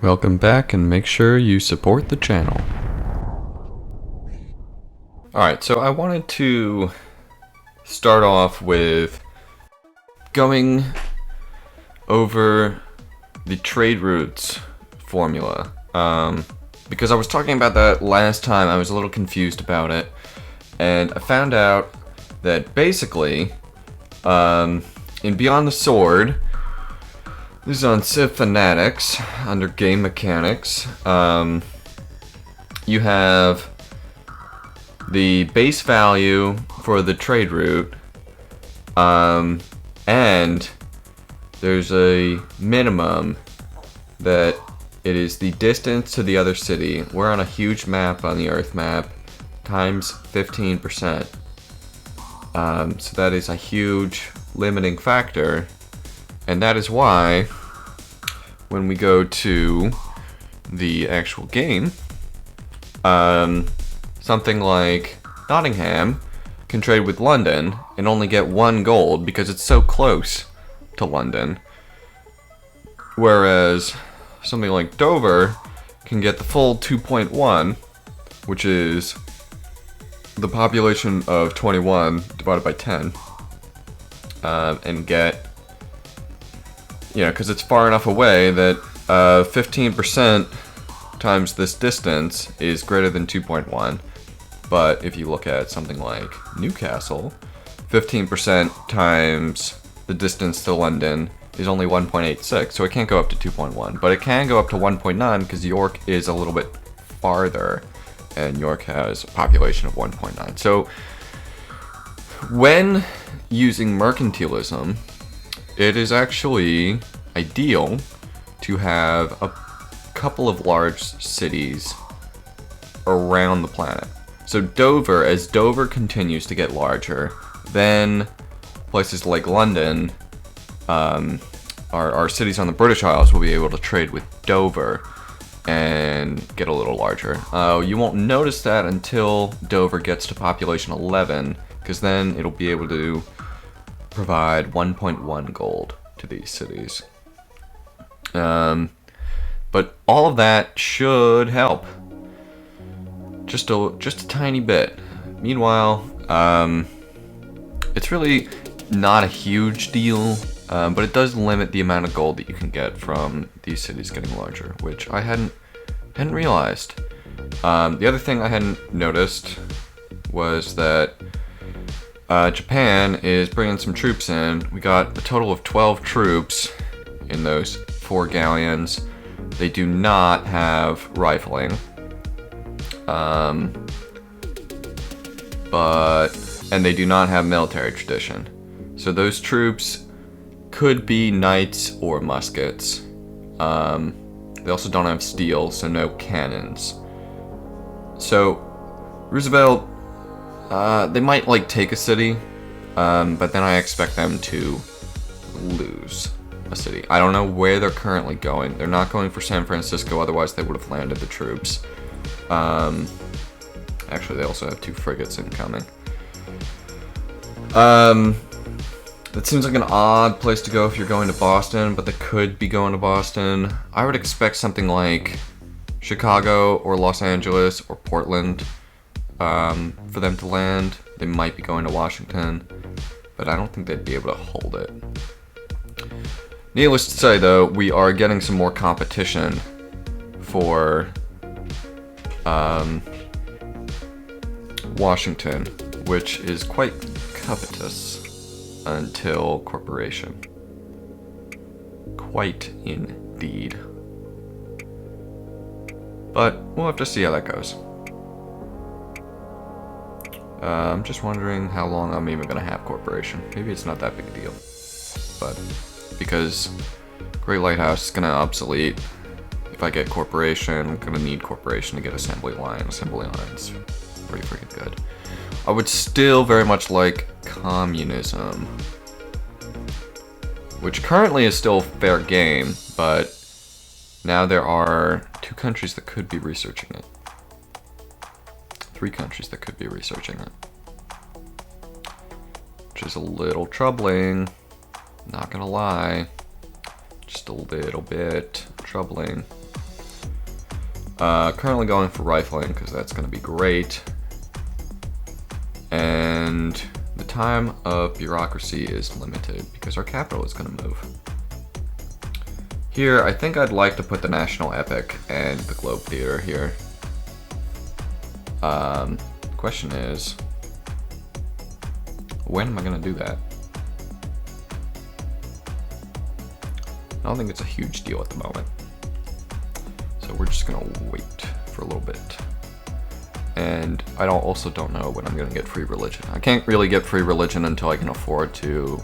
Welcome back, and make sure you support the channel. Alright, so I wanted to start off with going over the trade routes formula. Because I was talking about that last time, I was a little confused about it. And I found out that basically, in Beyond the Sword, this is on Civ Fanatics, under Game Mechanics. You have the base value for the trade route, and there's a minimum that it is the distance to the other city. We're on a huge map on the Earth map, times 15%. So that is a huge limiting factor. And that is why, when we go to the actual game, something like Nottingham can trade with London and only get 1 gold because it's so close to London. Whereas something like Dover can get the full 2.1, which is the population of 21 divided by 10, and get, because it's far enough away that 15% times this distance is greater than 2.1. But if you look at something like Newcastle, 15% times the distance to London is only 1.86, so it can't go up to 2.1. But it can go up to 1.9 because York is a little bit farther, and York has a population of 1.9. So when using mercantilism, it is actually ideal to have a couple of large cities around the planet. So Dover, as Dover continues to get larger, then places like London, our cities on the British Isles, will be able to trade with Dover and get a little larger. You won't notice that until Dover gets to population 11, because then it'll be able to provide 1.1 gold to these cities. But all of that should help. Just a tiny bit. Meanwhile, it's really not a huge deal, but it does limit the amount of gold that you can get from these cities getting larger, which I hadn't realized. The other thing I hadn't noticed was that Japan is bringing some troops in. We got a total of 12 troops in those 4 galleons. They do not have rifling. And they do not have military tradition. So those troops could be knights or muskets. They also don't have steel, so no cannons. So Roosevelt, they might take a city, but then I expect them to lose a city. I don't know where they're currently going. They're not going for San Francisco, otherwise they would have landed the troops. Actually, they also have 2 frigates incoming. That seems like an odd place to go if you're going to Boston, but they could be going to Boston. I would expect something like Chicago or Los Angeles or Portland for them to land. They might be going to Washington, but I don't think they'd be able to hold it. Needless to say, though, we are getting some more competition for Washington, which is quite covetous until corporation. Quite indeed. But we'll have to see how that goes. I'm just wondering how long I'm even going to have corporation. Maybe it's not that big a deal. But because Great Lighthouse is going to obsolete, if I get corporation, I'm going to need corporation to get assembly line. Assembly line's pretty freaking good. I would still very much like communism, which currently is still fair game, but now there are 2 countries that could be researching it. 3 countries that could be researching it, which is a little troubling, not gonna lie. Just a little bit troubling. Currently going for rifling because that's going to be great. And the time of bureaucracy is limited because our capital is going to move. Here, I think I'd like to put the National Epic and the Globe Theater here. The question is, when am I going to do that? I don't think it's a huge deal at the moment. So we're just going to wait for a little bit. And I also don't know when I'm going to get free religion. I can't really get free religion until I can afford to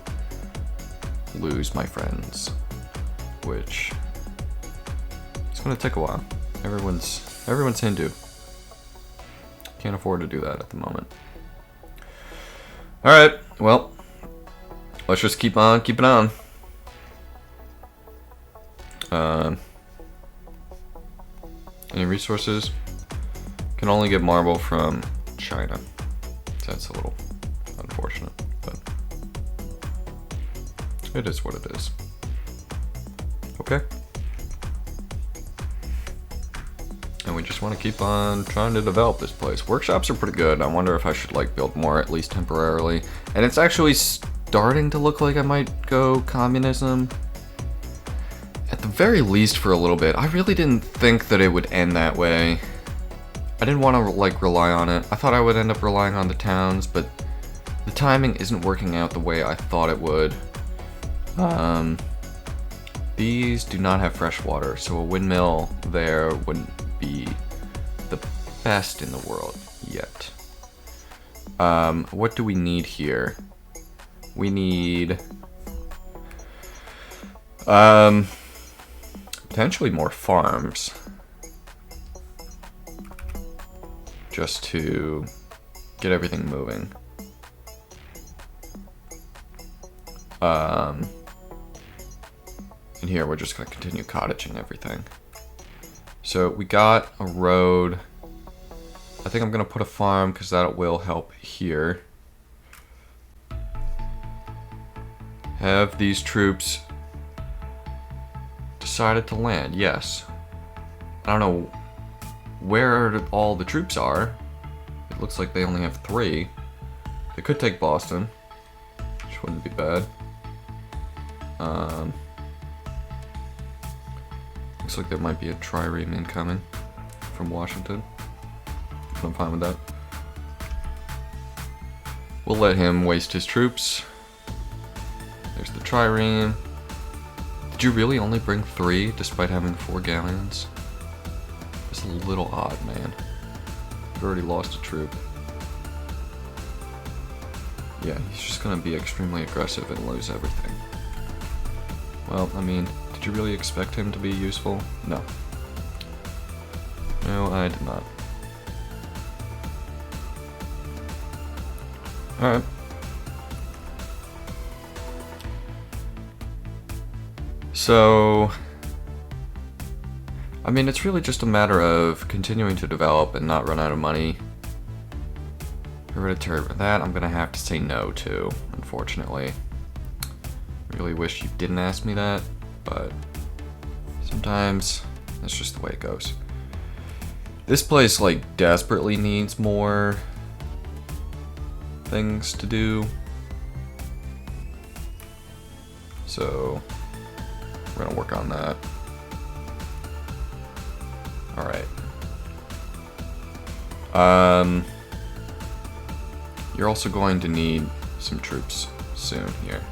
lose my friends, which it's going to take a while. Everyone's Hindu. Can't afford to do that at the moment. All right, well, let's just keep on keeping on. Any resources? Can only get marble from China. That's a little unfortunate, but it is what it is. Okay. And we just want to keep on trying to develop this place. Workshops are pretty good. I wonder if I should like build more, at least temporarily. And it's actually starting to look like I might go communism. At the very least for a little bit. I really didn't think that it would end that way. I didn't want to like rely on it. I thought I would end up relying on the towns, but the timing isn't working out the way I thought it would. These do not have fresh water, so a windmill there wouldn't be the best in the world yet. What do we need here? We need potentially more farms, just to get everything moving. And here we're just going to continue cottaging everything. So we got a road. I think I'm going to put a farm because that will help here. Have these troops decided to land? Yes. I don't know where all the troops are. It looks like they only have 3. They could take Boston, which wouldn't be bad. Looks like there might be a trireme incoming from Washington. I'm fine with that. We'll let him waste his troops. There's the trireme. Did you really only bring 3 despite having 4 galleons? It's a little odd, man. You've already lost a troop. Yeah, he's just gonna be extremely aggressive and lose everything. Well, I mean, did you really expect him to be useful? No. No, I did not. Alright. So, I mean, it's really just a matter of continuing to develop and not run out of money. Hereditary, that I'm gonna have to say no to, unfortunately. Really wish you didn't ask me that, but sometimes that's just the way it goes. This place, like, desperately needs more things to do. So, we're gonna work on that. Alright. You're also going to need some troops soon here.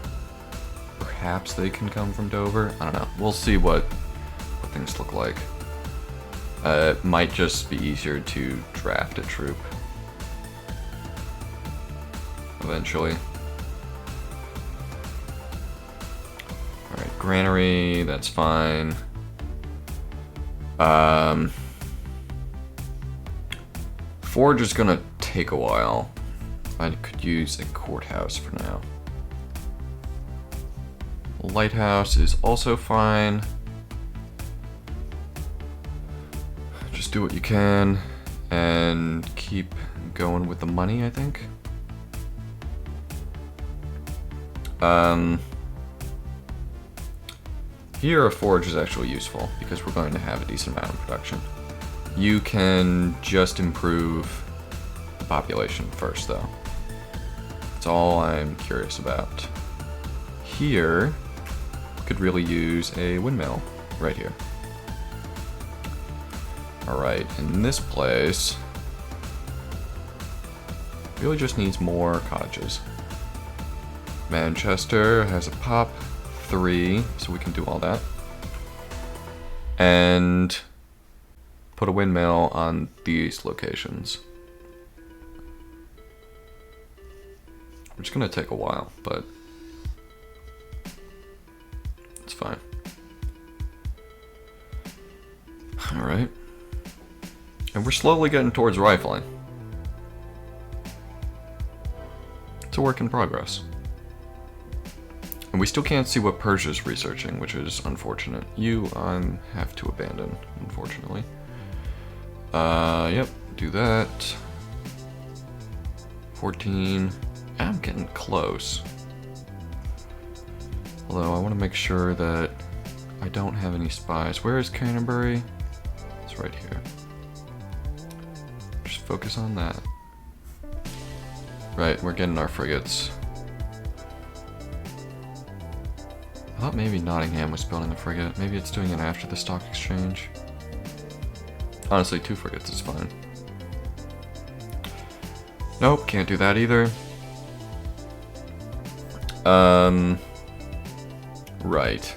Perhaps they can come from Dover? I don't know. We'll see what things look like. It might just be easier to draft a troop eventually. Alright, granary, that's fine. Forge is gonna take a while. I could use a courthouse for now. Lighthouse is also fine. Just do what you can and keep going with the money, I think. Here a forge is actually useful because we're going to have a decent amount of production. You can just improve the population first, though. That's all I'm curious about. Here, could really use a windmill right here. Alright, in this place, really just needs more cottages. Manchester has a pop 3, so we can do all that. And put a windmill on these locations. Which is going to take a while, but it's fine. Alright. And we're slowly getting towards rifling. It's a work in progress. And we still can't see what Persia's researching, which is unfortunate. You, have to abandon, unfortunately. Yep, do that. 14. I'm getting close. Although I want to make sure that I don't have any spies. Where is Canterbury? It's right here. Just focus on that. Right, we're getting our frigates. I thought maybe Nottingham was building a frigate. Maybe it's doing it after the stock exchange. Honestly, 2 frigates is fine. Nope, can't do that either. Right.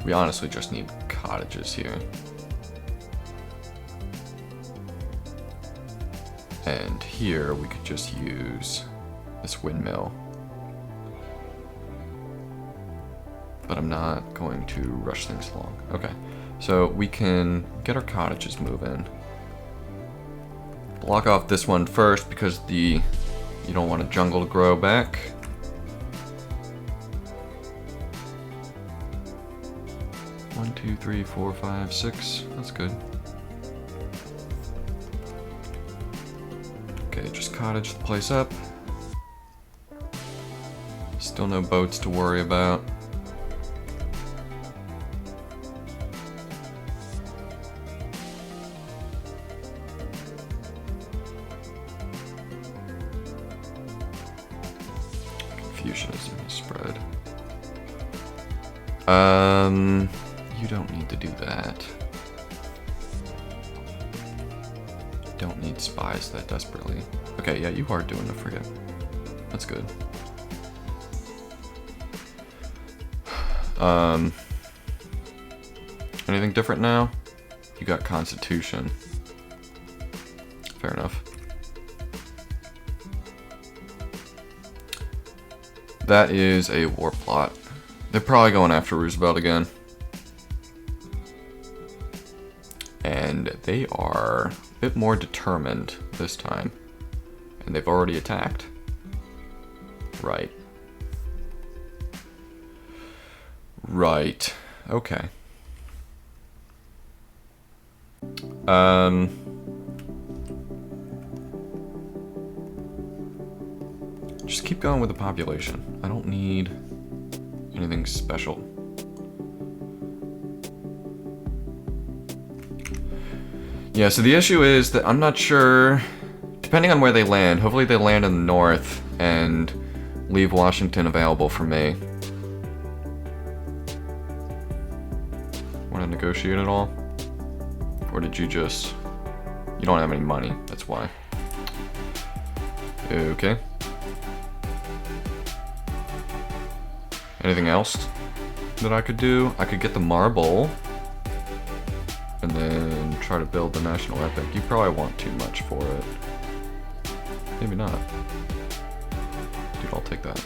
We honestly just need cottages here. And here we could just use this windmill. But I'm not going to rush things along. Okay, so we can get our cottages moving. Block off this one first because you don't want a jungle to grow back. One, 2, 3, 4, 5, 6. That's good. Okay, just cottage the place up. Still no boats to worry about. Confucianism is spread. You don't need to do that. Don't need spies that desperately. Okay, yeah, you are doing the frigate. That's good. Anything different now? You got Constitution. Fair enough. That is a war plot. They're probably going after Roosevelt again. And they are a bit more determined this time. And they've already attacked. Right. Right. Okay. Just keep going with the population. I don't need anything special. Yeah, so the issue is that I'm not sure, depending on where they land, hopefully they land in the north and leave Washington available for me. Want to negotiate at all? Or did you just... You don't have any money, that's why. Okay. Anything else that I could do? I could get the marble and then try to build the national epic. You probably want too much for it. Maybe not. Dude, I'll take that.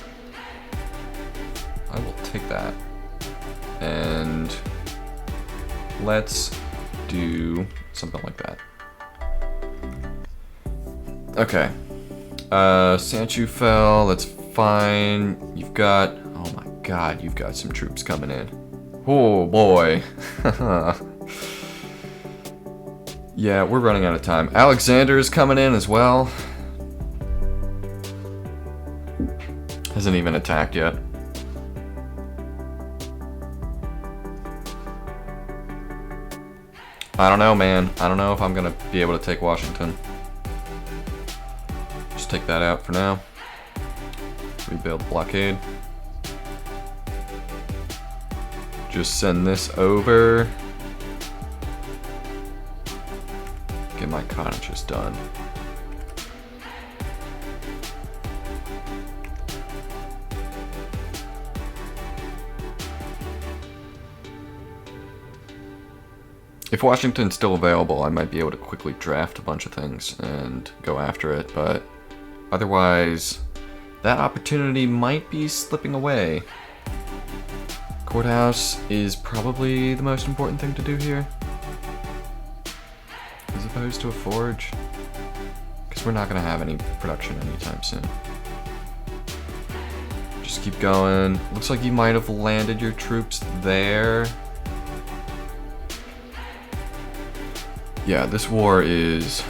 I will take that. And let's do something like that. Okay. Sanchu fell, that's fine. You've got, oh my god, you've got some troops coming in. Oh boy. Yeah, we're running out of time. Alexander's coming in as well. Hasn't even attacked yet. I don't know, man. I don't know if I'm gonna be able to take Washington. Just take that out for now. Rebuild blockade. Just send this over. Get my cottages done. If Washington's still available, I might be able to quickly draft a bunch of things and go after it, but otherwise, that opportunity might be slipping away. Courthouse is probably the most important thing to do here, as opposed to a forge, because we're not going to have any production anytime soon. Just keep going. Looks like you might have landed your troops there. Yeah, this war is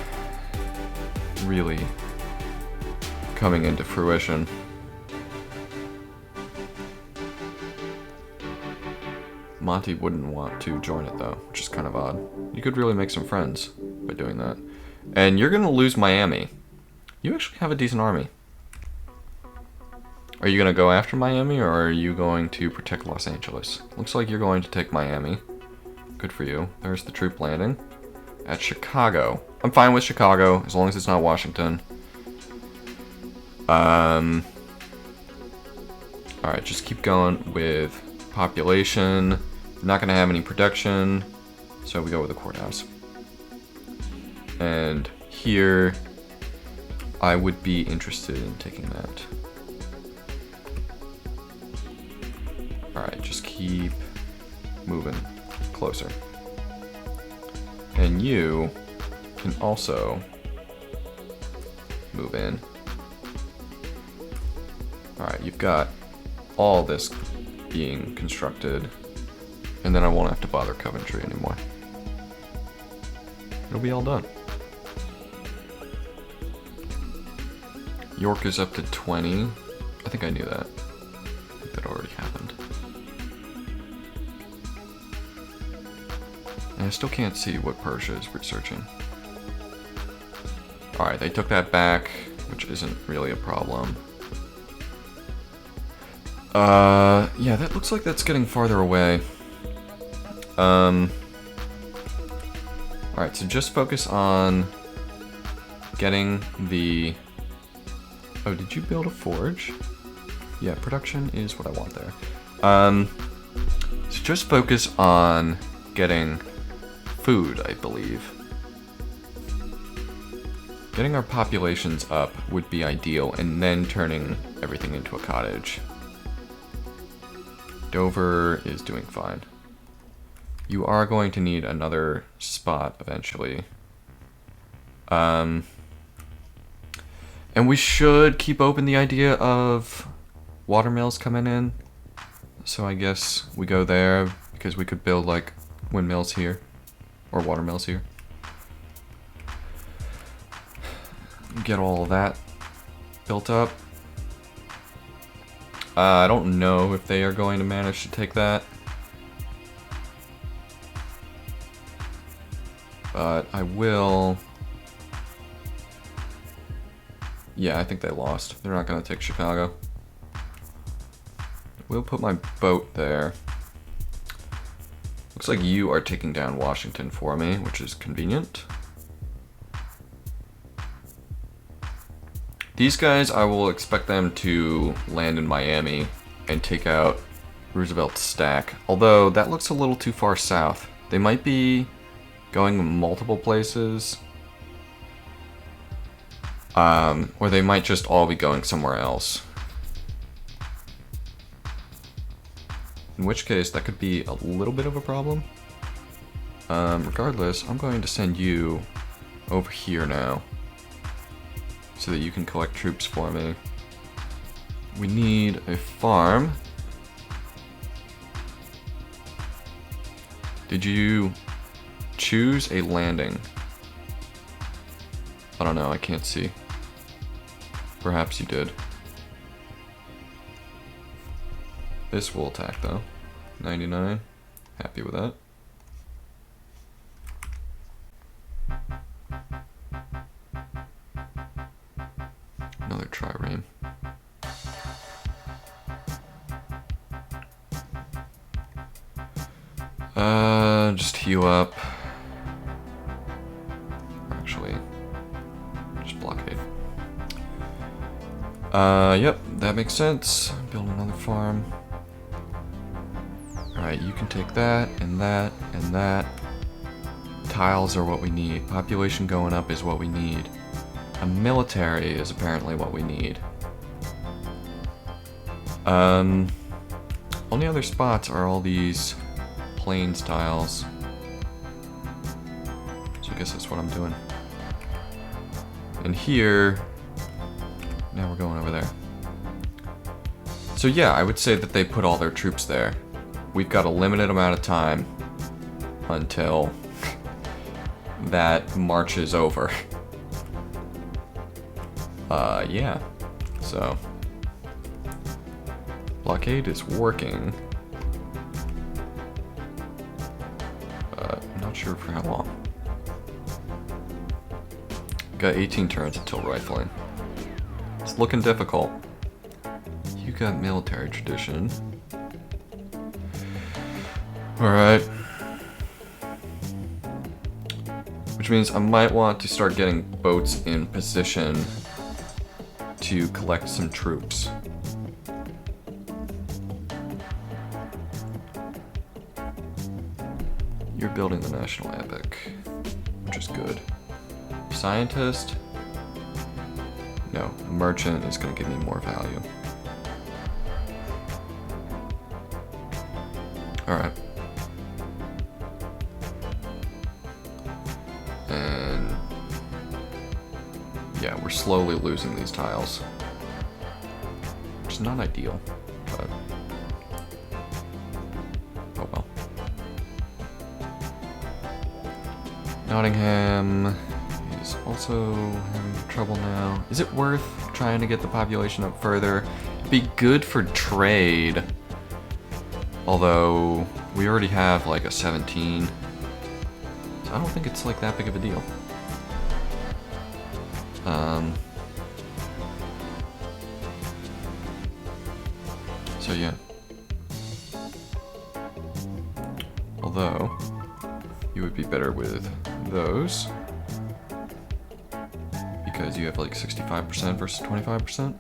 really coming into fruition. Monty wouldn't want to join it though, which is kind of odd. You could really make some friends by doing that. And you're gonna lose Miami. You actually have a decent army. Are you gonna go after Miami or are you going to protect Los Angeles? Looks like you're going to take Miami. Good for you. There's the troop landing. At Chicago. I'm fine with Chicago, as long as it's not Washington. Alright, just keep going with population. Not gonna have any production, so we go with the courthouse. And here, I would be interested in taking that. Alright, just keep moving closer. And you can also move in. Alright, you've got all this being constructed, and then I won't have to bother Coventry anymore. It'll be all done. York is up to 20. I think I knew that. I think that already happened. And I still can't see what Persia is researching. Alright, they took that back, which isn't really a problem. Yeah, that looks like that's getting farther away. Alright, so just focus on getting the... Oh, did you build a forge? Yeah, production is what I want there. So just focus on getting food, I believe. Getting our populations up would be ideal, and then turning everything into a cottage. Dover is doing fine. You are going to need another spot eventually. And we should keep open the idea of watermills coming in. So I guess we go there because we could build like windmills here or watermills here. Get all of that built up. I don't know if they are going to manage to take that. But I will... Yeah, I think they lost. They're not going to take Chicago. We'll put my boat there. Looks like you are taking down Washington for me, which is convenient. These guys, I will expect them to land in Miami and take out Roosevelt's stack. Although, that looks a little too far south. They might be going multiple places. Or they might just all be going somewhere else. In which case, that could be a little bit of a problem. Regardless, I'm going to send you over here now, so that you can collect troops for me. We need a farm. Did you choose a landing? I don't know, I can't see. Perhaps you did. This will attack though. 99. Happy with that. trireme. Just heal up. Actually, just blockade. Yep, that makes sense. Build another farm. Alright, you can take that, and that, and that. Tiles are what we need. Population going up is what we need. A military is apparently what we need. Only other spots are all these plains tiles. So I guess that's what I'm doing. And here, now we're going over there. So yeah, I would say that they put all their troops there. We've got a limited amount of time until that march is over. Yeah. So blockade is working. I'm not sure for how long. Got 18 turns until rifling. It's looking difficult. You got military tradition. Alright. Which means I might want to start getting boats in position to collect some troops. You're building the national epic, which is good. Scientist? No, a merchant is going to give me more value. Alright. And yeah, we're slowly losing these tiles. Which is not ideal, but oh well. Nottingham is also having trouble now. Is it worth trying to get the population up further? It'd be good for trade. Although we already have like a 17. So I don't think it's like that big of a deal. So yeah. Although you would be better with those because you have like 65% versus 25%.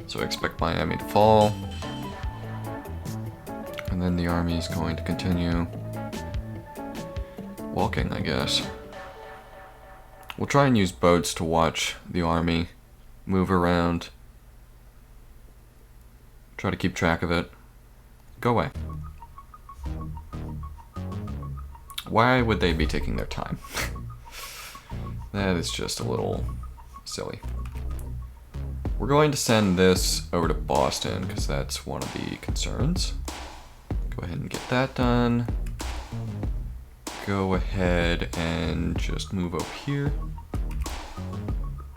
So I expect Miami to fall. And then the army is going to continue walking, I guess. We'll try and use boats to watch the army move around. Try to keep track of it. Go away. Why would they be taking their time? That is just a little silly. We're going to send this over to Boston because that's one of the concerns. Go ahead and get that done. Go ahead and just move up here.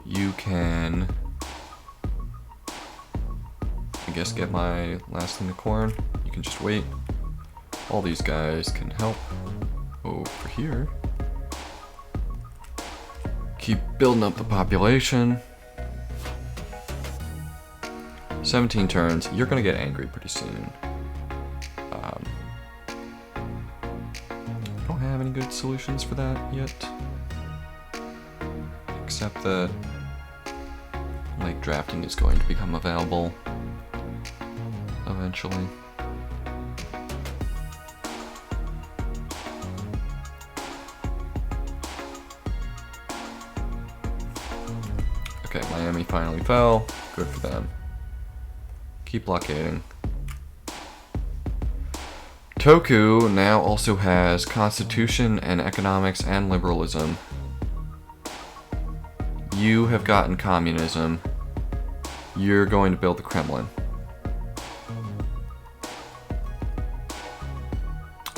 You can, I guess, get my last thing of corn. You can just wait. All these guys can help over here. Keep building up the population. 17 turns. You're gonna get angry pretty soon. I don't have any good solutions for that yet. Except that like drafting is going to become available eventually. Okay, Miami finally fell. Good for them. Keep blockading. Toku now also has constitution and economics and liberalism. You have gotten communism. You're going to build the Kremlin.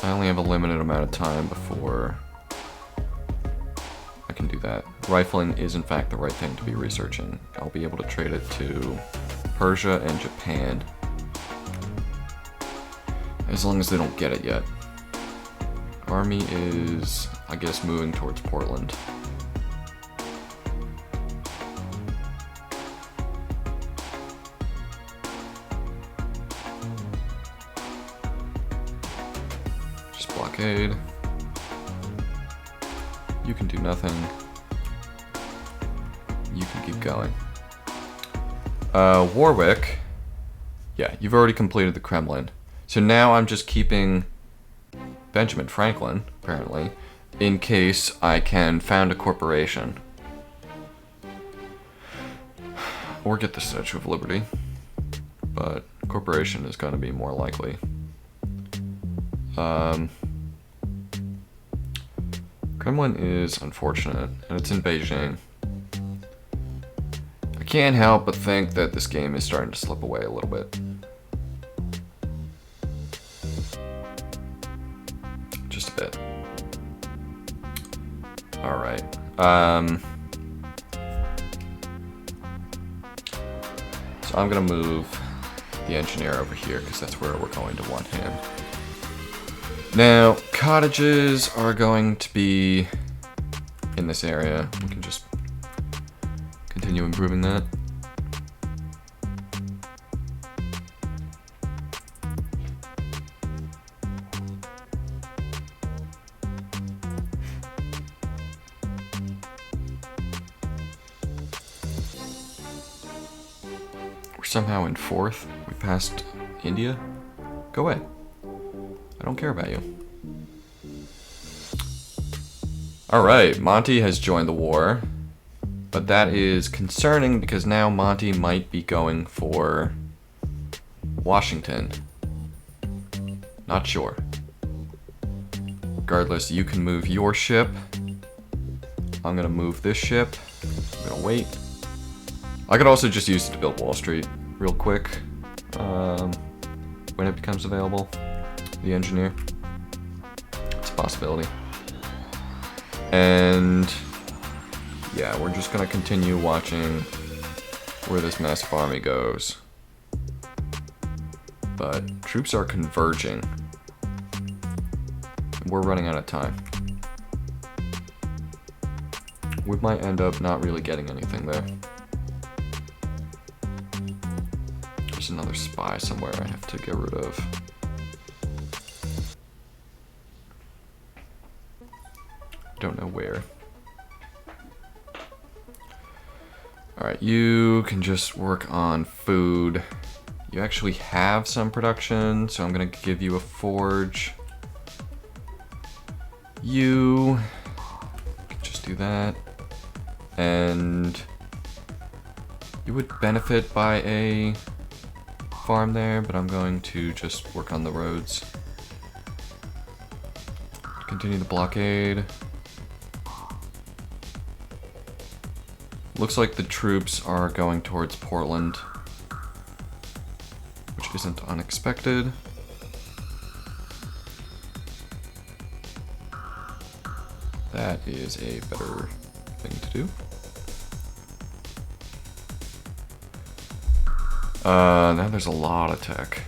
I only have a limited amount of time before I can do that. Rifling is in fact the right thing to be researching. I'll be able to trade it to Persia and Japan. As long as they don't get it yet. Army is I guess, moving towards Portland. Just blockade. You can do nothing. You can keep going. Warwick. Yeah, you've already completed the Kremlin. So now I'm just keeping Benjamin Franklin, apparently, in case I can found a corporation. Or get the Statue of Liberty. But corporation is going to be more likely. Kremlin is unfortunate, and it's in Beijing. I can't help but think that this game is starting to slip away a little bit. Just a bit. Alright. So I'm going to move the engineer over here, because that's where we're going to want him. Now, cottages are going to be in this area. We can just continue improving that. We're somehow in 4th. We passed India. Go away. I don't care about you. Alright, Monty has joined the war. But that is concerning because now Monty might be going for Washington. Not sure. Regardless, you can move your ship. I'm gonna move this ship. I'm gonna wait. I could also just use it to build Wall Street real quick. When it becomes available. The engineer. It's a possibility. And yeah, we're just gonna continue watching where this massive army goes. But troops are converging. We're running out of time. We might end up not really getting anything there. There's another spy somewhere I have to get rid of. Don't know where. Alright, you can just work on food. You actually have some production, so I'm gonna give you a forge. You can just do that. And you would benefit by a farm there, but I'm going to just work on the roads. Continue the blockade. Looks like the troops are going towards Portland, which isn't unexpected. That is a better thing to do. Now there's a lot of tech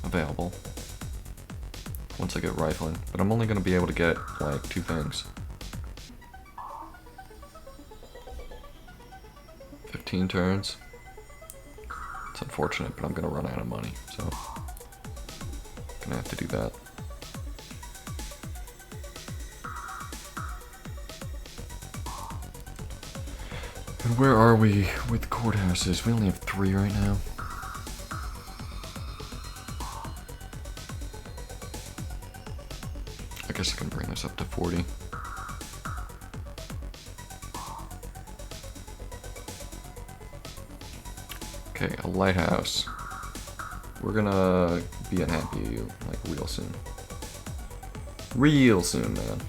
available once I get rifling, but I'm only going to be able to get like 2 things. 15 turns. It's unfortunate, but I'm gonna run out of money, so gonna have to do that. And where are we with courthouses? We only have 3 right now. I guess I can bring this up to 40. Okay, a lighthouse. We're gonna be unhappy like real soon. Real soon, man.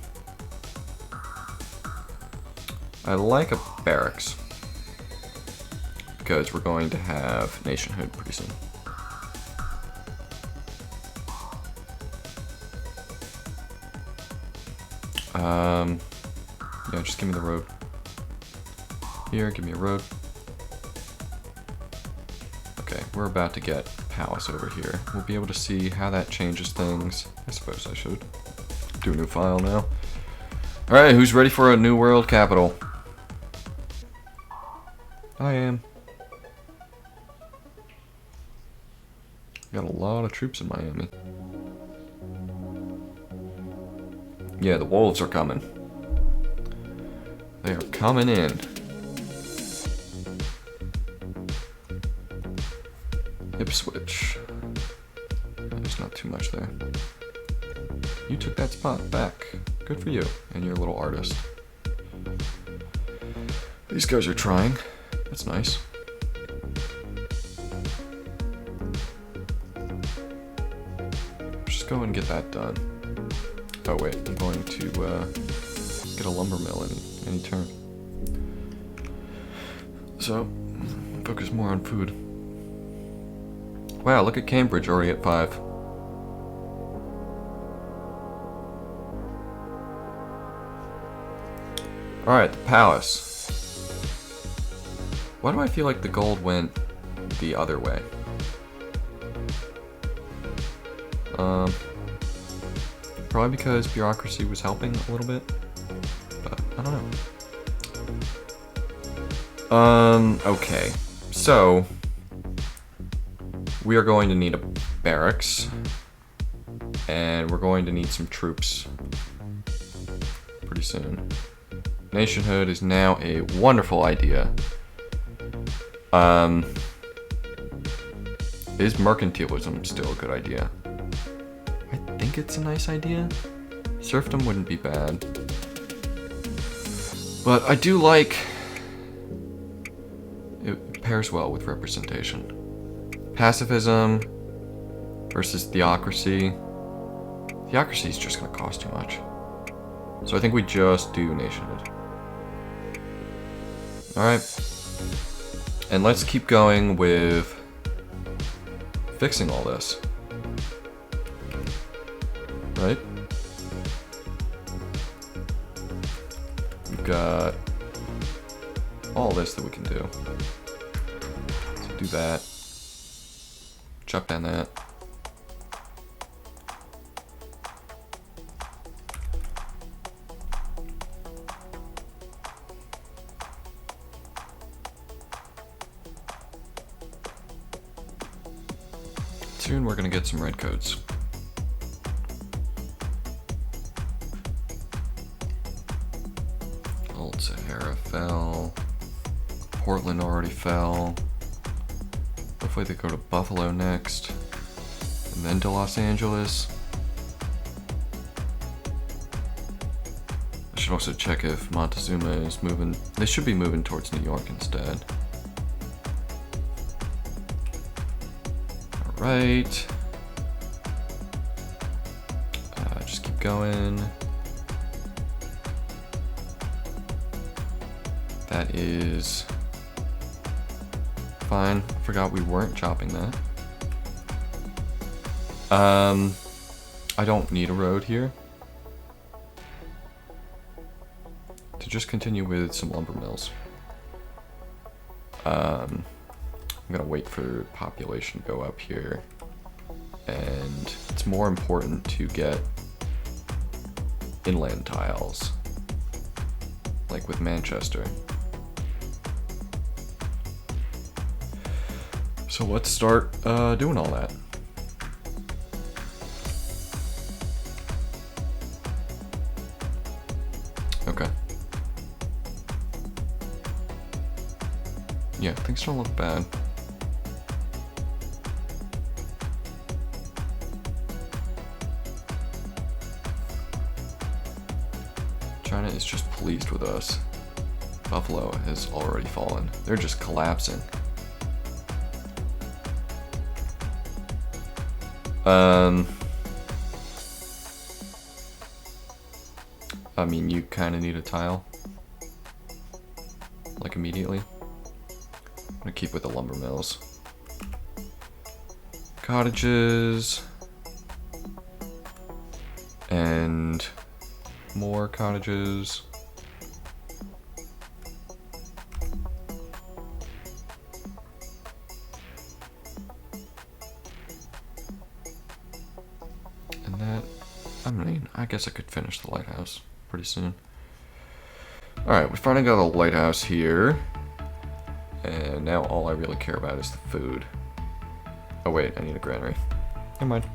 I like a barracks because we're going to have nationhood pretty soon. Yeah, just give me the road. Here, give me a road. Okay, we're about to get palace over here. We'll be able to see how that changes things. I suppose I should do a new file now. Alright, who's ready for a new world capital? I am. Got a lot of troops in Miami. Yeah, the wolves are coming. They are coming in. Hip switch. There's not too much there. You took that spot back. Good for you and your little artist. These guys are trying. That's nice. Just go and get that done. Oh wait, I'm going to get a lumber mill any turn. So, focus more on food. Wow, look at Cambridge already at 5. Alright, the palace. Why do I feel like the gold went the other way? Probably because bureaucracy was helping a little bit, but I don't know. Okay, so we are going to need a barracks, and we're going to need some troops pretty soon. Nationhood is now a wonderful idea. Is mercantilism still a good idea? I think it's a nice idea. Serfdom wouldn't be bad. But I do like... It pairs well with representation. Pacifism versus theocracy. Theocracy is just going to cost too much. So I think we just do nationhood. Alright. And let's keep going with fixing all this. Right? We've got all this that we can do. So do that. Chop down that. Soon we're gonna get some red coats. Old Sahara fell. Portland already fell. Hopefully they go to Buffalo next. And then to Los Angeles. I should also check if Montezuma is moving. They should be moving towards New York instead. Right. Just keep going. That is fine. I forgot we weren't chopping that. I don't need a road here. To just continue with some lumber mills. I'm gonna wait for population to go up here, and it's more important to get inland tiles, like with Manchester. So let's start doing all that. Okay. Yeah, things don't look bad. China is just pleased with us. Buffalo has already fallen. They're just collapsing. I mean, you kind of need a tile. Like immediately. I'm gonna keep with the lumber mills. Cottages. And more cottages. And that, I mean, I guess I could finish the lighthouse pretty soon. Alright, we finally got a lighthouse here. And now all I really care about is the food. Oh wait, I need a granary. Never mind.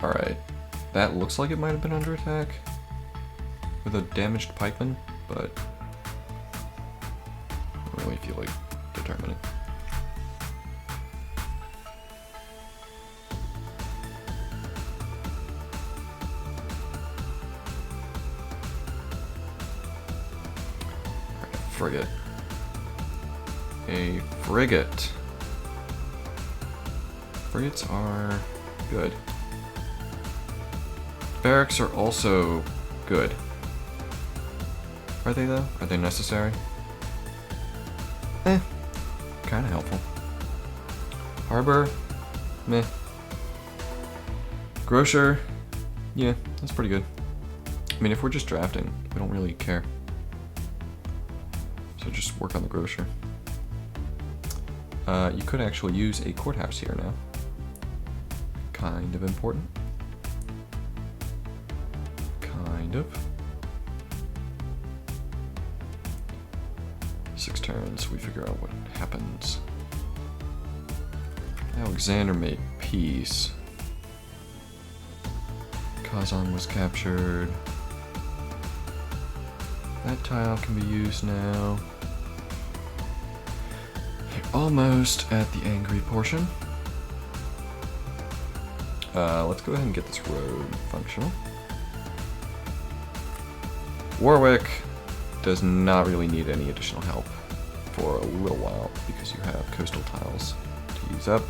Alright. That looks like it might have been under attack. With a damaged pikeman, but I don't really feel like determining. Frigate. A frigate. Frigates are good. Barracks are also good. Are they though? Are they necessary? Kinda helpful. Harbor? Meh. Grocer? Yeah, that's pretty good. I mean, if we're just drafting, we don't really care. So just work on the grocer. You could actually use a courthouse here now. Kind of important. Kind of. 6 turns, we figure out what happens. Alexander made peace. Kazan was captured. That tile can be used now. You're almost at the angry portion. Let's go ahead and get this road functional. Warwick does not really need any additional help for a little while because you have coastal tiles to use up.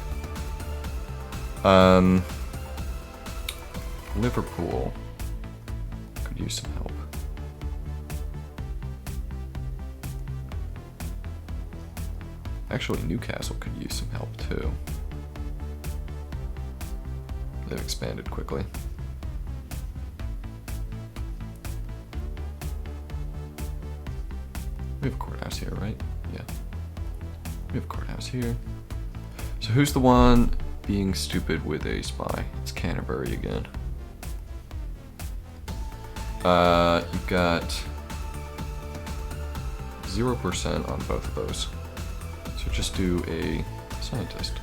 Liverpool could use some help. Actually, Newcastle could use some help too. They've expanded quickly. We have a courthouse here, right? Yeah. We have a courthouse here. So who's the one being stupid with a spy? It's Canterbury again. You've got 0% on both of those. So just do a scientist.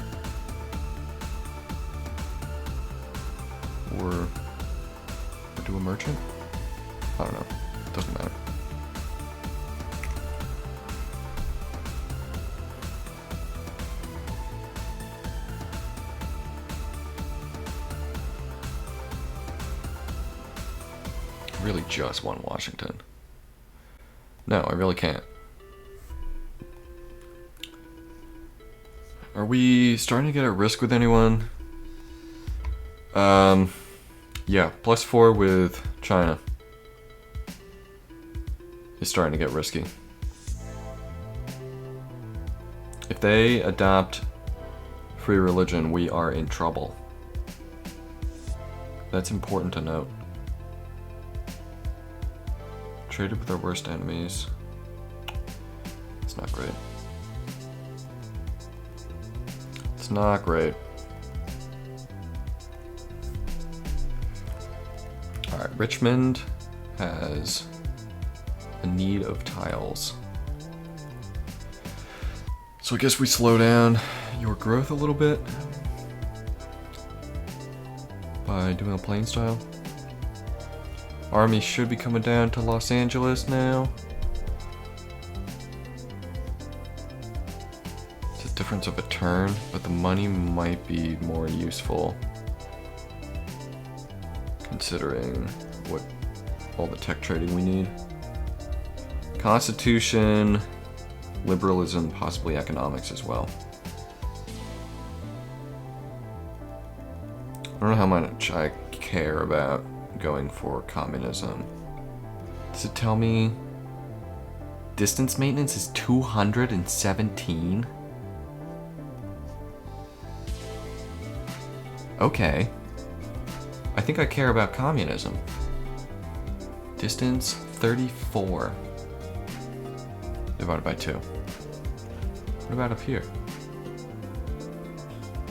Or do a merchant? I don't know. Doesn't matter. I really just want Washington. No, I really can't. Are we starting to get at risk with anyone? Yeah, +4 with China. It's starting to get risky. If they adopt free religion, we are in trouble. That's important to note. Traded with our worst enemies. It's not great. It's not great. Alright, Richmond has a need of tiles. So I guess we slow down your growth a little bit by doing a plain style. Army should be coming down to Los Angeles now. It's a difference of a turn, but the money might be more useful considering what all the tech trading we need. Constitution, liberalism, possibly economics as well. I don't know how much I care about going for communism. Does it tell me distance maintenance is 217? Okay. I think I care about communism. Distance 34 divided by 2. What about up here?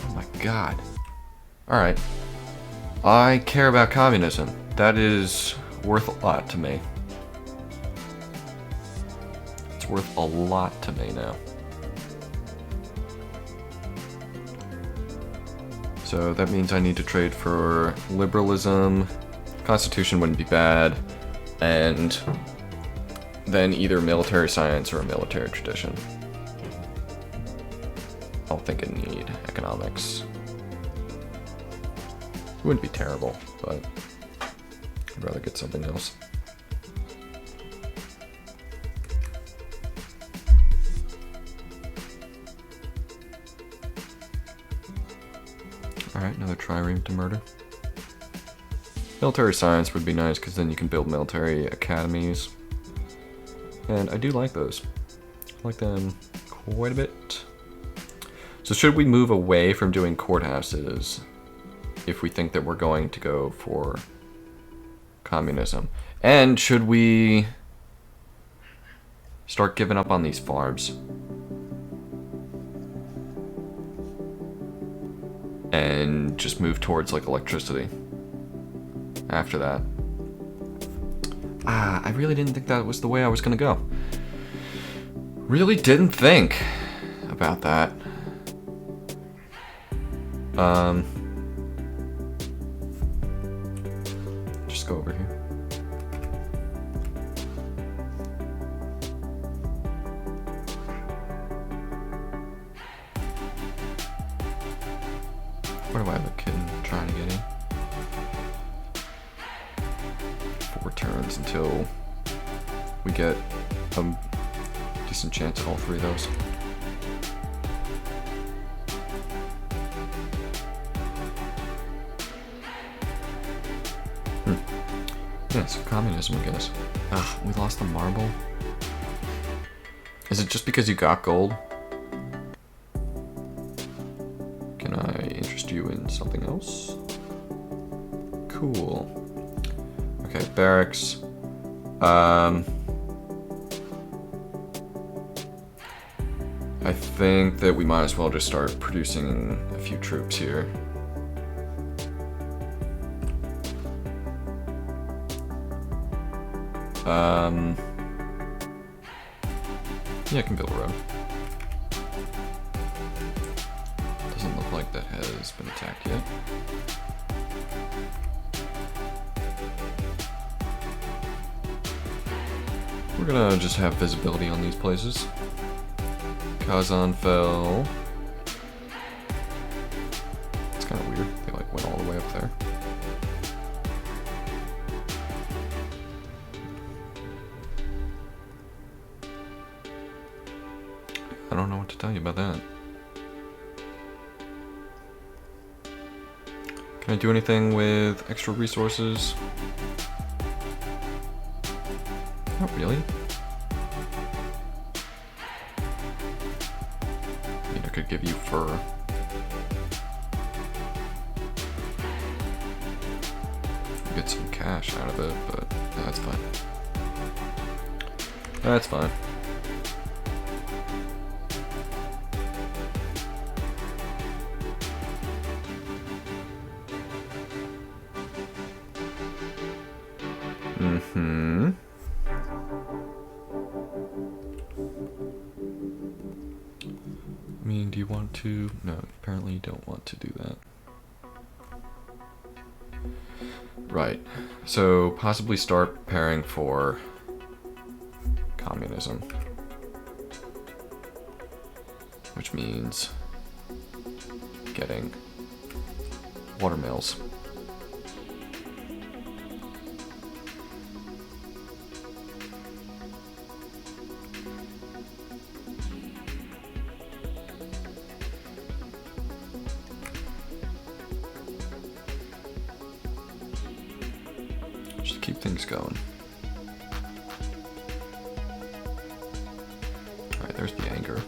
Oh my God. Alright. I care about communism. That is worth a lot to me. It's worth a lot to me now. So that means I need to trade for liberalism. Constitution wouldn't be bad. And then either military science or a military tradition. I don't think I need economics. It wouldn't be terrible, but I'd rather get something else. Alright, another trireme to murder. Military science would be nice because then you can build military academies. And I do like those. I like them quite a bit. So should we move away from doing courthouses if we think that we're going to go for communism? And should we start giving up on these farms? And just move towards like electricity after that. I really didn't think that was the way I was gonna go. Really didn't think about that. Just go over here. Where do I have a kid trying to get in? 4 turns until we get a decent chance at all 3 of those. Yeah, so communism, I guess. We lost the marble. Is it just because you got gold? Can I interest you in something else? Cool. Okay, barracks. I think that we might as well just start producing a few troops here. Yeah, I can build a road. Doesn't look like that has been attacked yet. We're gonna just have visibility on these places. Kazan fell. It's kind of weird. They like went all the way up there. I don't know what to tell you about that. Can I do anything with extra resources? Not really. I mean, I could give you fur. Get some cash out of it, but that's fine. That's fine. I mean, do you want to? No, apparently you don't want to do that. Right. So, possibly start preparing for communism. Which means getting watermills. Just keep things going. Alright, there's the anchor.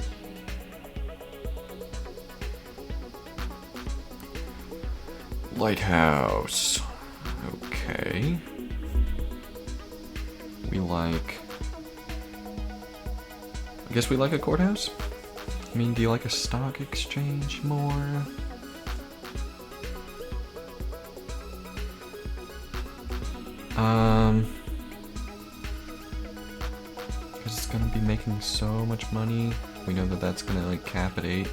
Lighthouse. Okay. We like... I guess we like a courthouse? I mean, do you like a stock exchange more? Because it's gonna be making so much money. We know that that's gonna like cap at 8.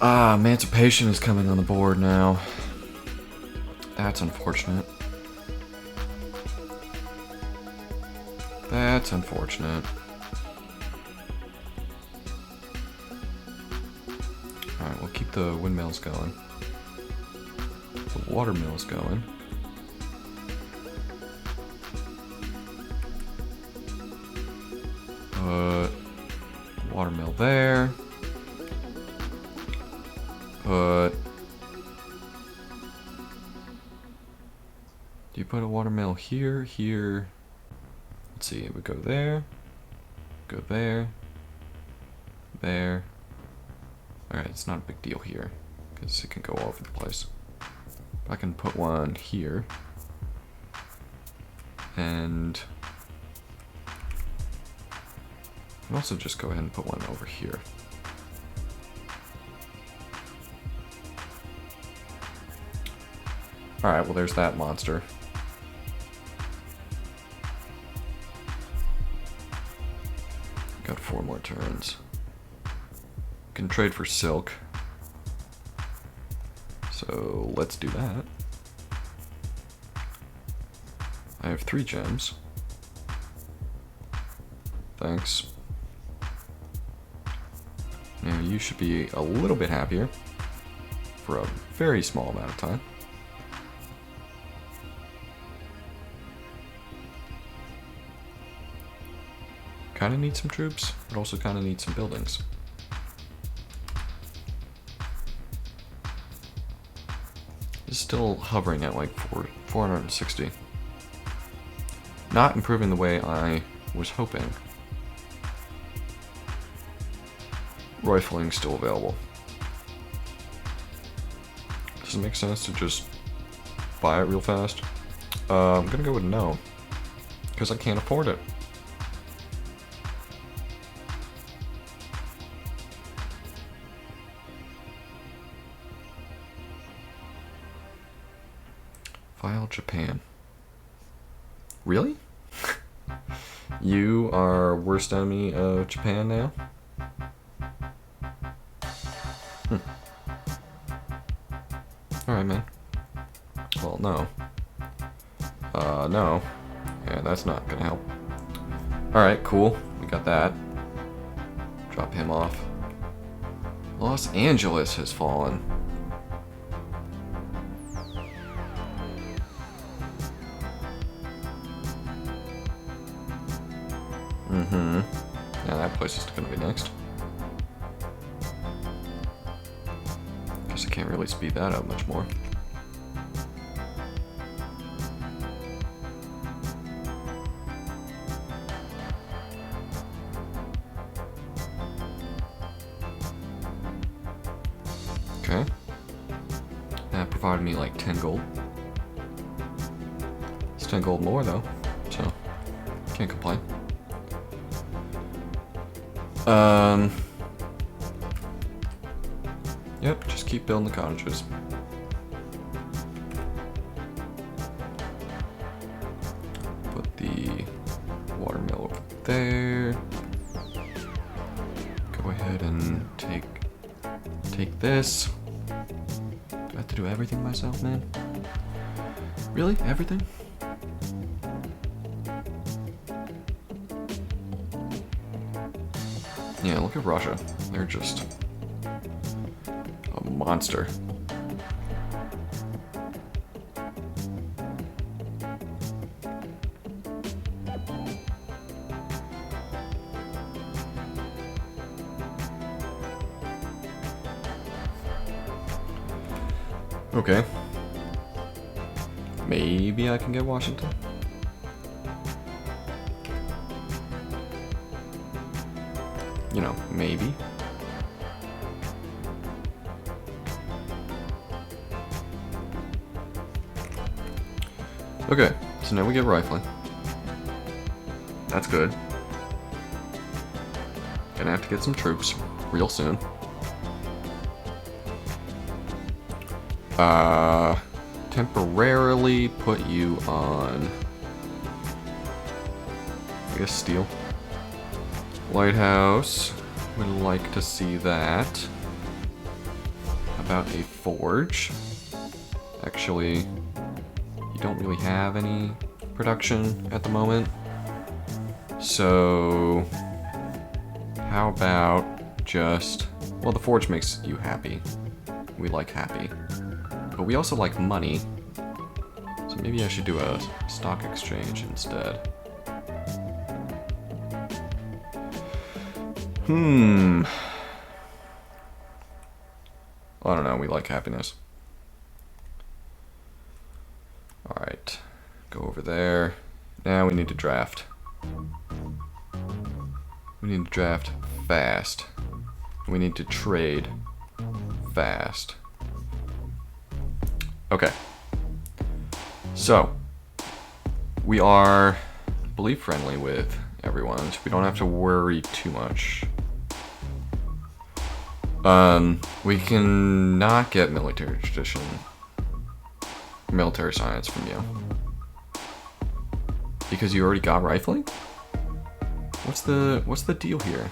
Emancipation is coming on the board now. That's unfortunate. That's unfortunate. Alright, we'll keep the windmills going. The water mill's going. Water mill there. Do you put a water mill here, here? Let's see, it would go there, go there, there. Alright, it's not a big deal here, because it can go all over the place. I can put one here, and I can also just go ahead and put one over here. Alright, well there's that monster. Got 4 more turns. Can trade for silk. So let's do that. I have 3 gems. Thanks. Now you should be a little bit happier for a very small amount of time. Kind of need some troops, but also kind of need some buildings. It's still hovering at like 460. Not improving the way I was hoping. Rifling still available. Does it make sense to just buy it real fast? I'm gonna go with no, because I can't afford it. File Japan. Really? You are worst enemy of Japan now? Alright, man. Well, no. No. Yeah, that's not gonna help. Alright, cool. We got that. Drop him off. Los Angeles has fallen. Yeah, that place is gonna be next. Guess I can't really speed that up much more. Okay. That provided me like 10 gold. It's 10 gold more though, so can't complain. Yep, just keep building the cottages. Put the watermill over there. Go ahead and take this. Do I have to do everything myself, man? Really? Everything? Yeah, look at Russia. They're just a monster. Okay. Maybe I can get Washington. You know, maybe. Okay, so now we get rifling. That's good. Gonna have to get some troops real soon. Temporarily put you on, I guess, steel. Lighthouse, would like to see that. How about a forge? Actually, you don't really have any production at the moment. So, how about just, well, the forge makes you happy. We like happy. But we also like money. So maybe I should do a stock exchange instead. I don't know, we like happiness. Alright, go over there. Now we need to draft. We need to draft fast. We need to trade fast. Okay. So, we are, I believe, friendly with everyone, so we don't have to worry too much. We can not get military tradition, military science from you. Because you already got rifling? What's the deal here?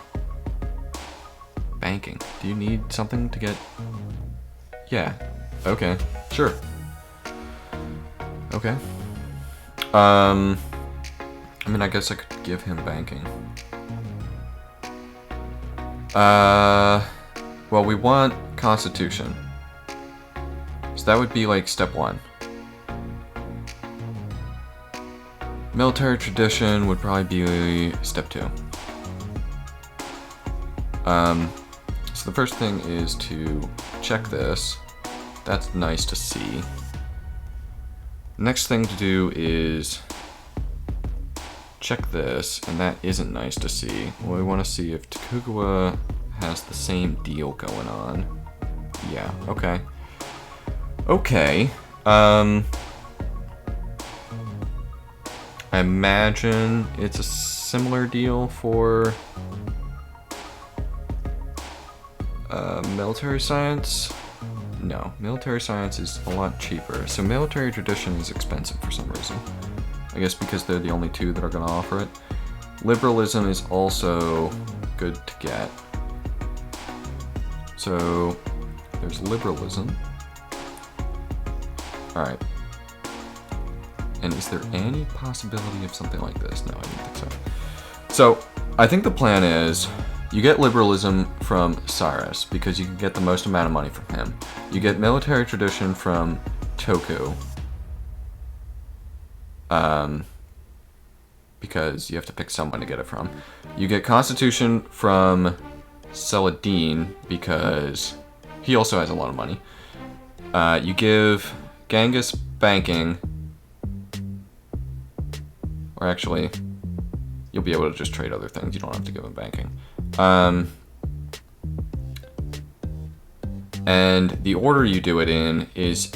Banking. Do you need something to get? Yeah. Okay. Sure. Okay. I mean, I guess I could give him banking. Well, we want Constitution. So that would be like step 1. Military tradition would probably be step 2. So the first thing is to check this. That's nice to see. Next thing to do is check this, and that isn't nice to see. Well, we want to see if Tokugawa has the same deal going on. Yeah, okay. Okay, I imagine it's a similar deal for military science. No, military science is a lot cheaper. So military tradition is expensive for some reason. I guess because they're the only two that are going to offer it. Liberalism is also good to get. So there's liberalism. Alright. And is there any possibility of something like this? No, I don't think so. So I think the plan is you get liberalism from Cyrus because you can get the most amount of money from him. You get military tradition from Toku. Because you have to pick someone to get it from. You get Constitution from Saladin because he also has a lot of money. You give Genghis banking. Or actually, you'll be able to just trade other things. You don't have to give him banking. And the order you do it in is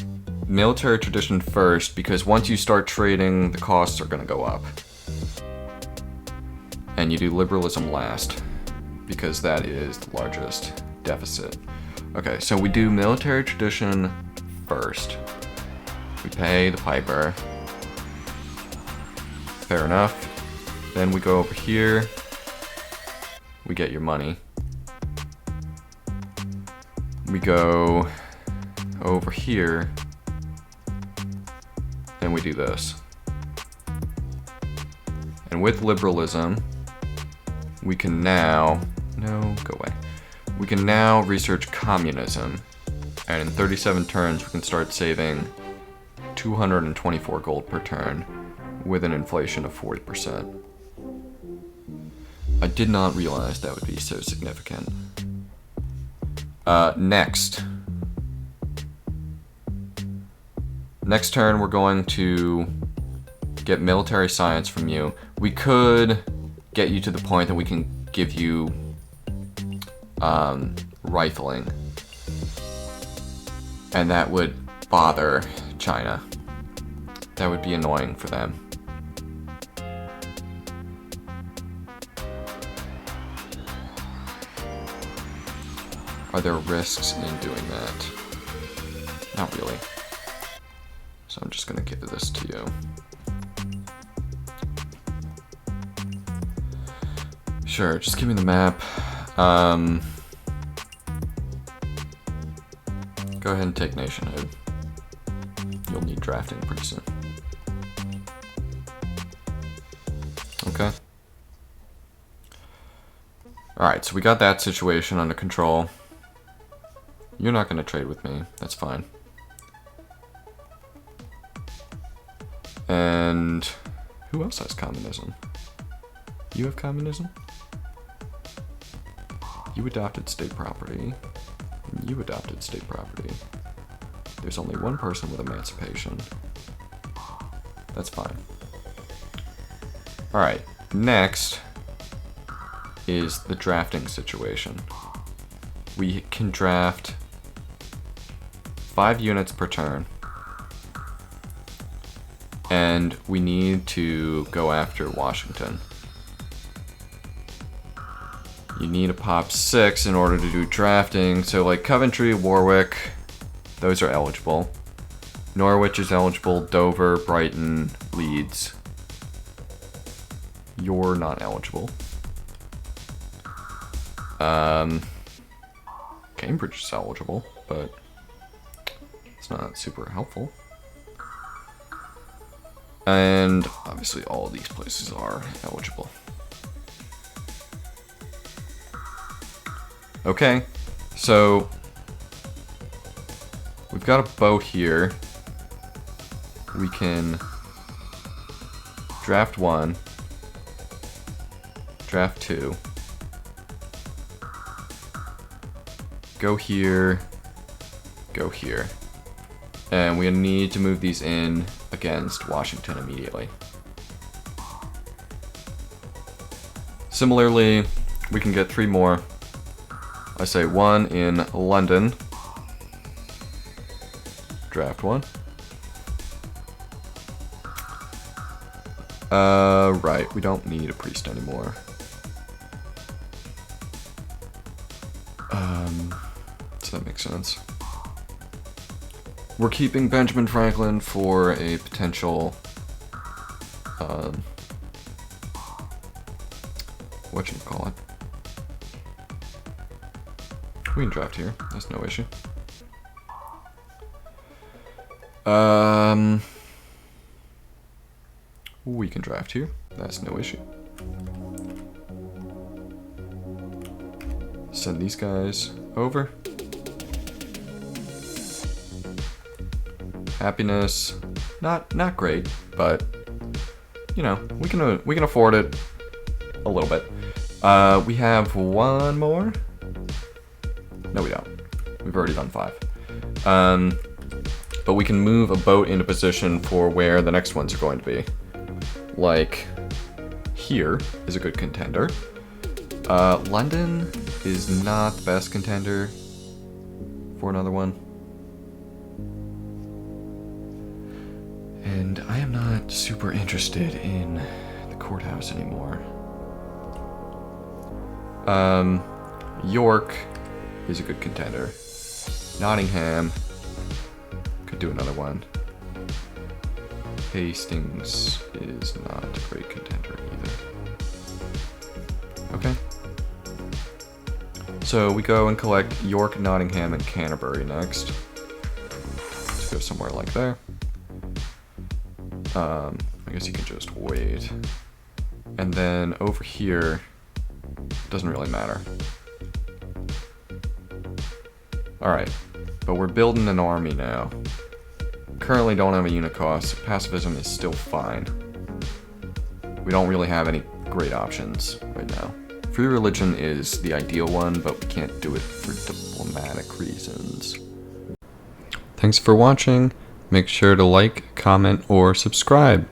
military tradition first, because once you start trading, the costs are going to go up. And you do liberalism last, because that is the largest deficit. Okay, so we do military tradition first. We pay the piper. Fair enough. Then we go over here. We get your money. We go over here. And we do this. And with liberalism, we can now... No, go away. We can now research communism. And in 37 turns, we can start saving 224 gold per turn with an inflation of 40%. I did not realize that would be so significant. Next turn, we're going to get military science from you. We could get you to the point that we can give you rifling. And that would bother China. That would be annoying for them. Are there risks in doing that? Not really. So I'm just gonna give this to you. Sure, just give me the map. Go ahead and take nationhood. You'll need drafting pretty soon. Okay. Alright, so we got that situation under control. You're not going to trade with me. That's fine. And who else has communism? You have communism? You adopted state property. You adopted state property. There's only one person with emancipation. That's fine. Alright, next is the drafting situation. We can draft 5 units per turn. And we need to go after Washington. You need a pop 6 in order to do drafting, so like Coventry, Warwick, those are eligible. Norwich is eligible, Dover, Brighton, Leeds. You're not eligible. Cambridge is eligible, but it's not super helpful. And obviously all of these places are eligible. Okay, so we've got a boat here. We can draft 1, draft 2, go here, go here. And we need to move these in against Washington immediately. Similarly, we can get 3 more. I say 1 in London. Draft 1. Right, we don't need a priest anymore. So that makes sense. We're keeping Benjamin Franklin for a potential, whatchamacallit. We can draft here, that's no issue. We can draft here, that's no issue. Send these guys over. Happiness, not great, but you know, we can afford it a little bit. We have 1 more. No, we don't. We've already done 5. But we can move a boat into position for where the next ones are going to be. Like, here is a good contender. London is not the best contender for another one. And I am not super interested in the courthouse anymore. York is a good contender. Nottingham could do another one. Hastings is not a great contender either. Okay. So we go and collect York, Nottingham, and Canterbury next. Let's go somewhere like there. I guess you can just wait. And then over here, doesn't really matter. Alright, but we're building an army now. Currently don't have a unit cost. Pacifism is still fine. We don't really have any great options right now. Free religion is the ideal one, but we can't do it for diplomatic reasons. Thanks for watching. Make sure to like, comment, or subscribe.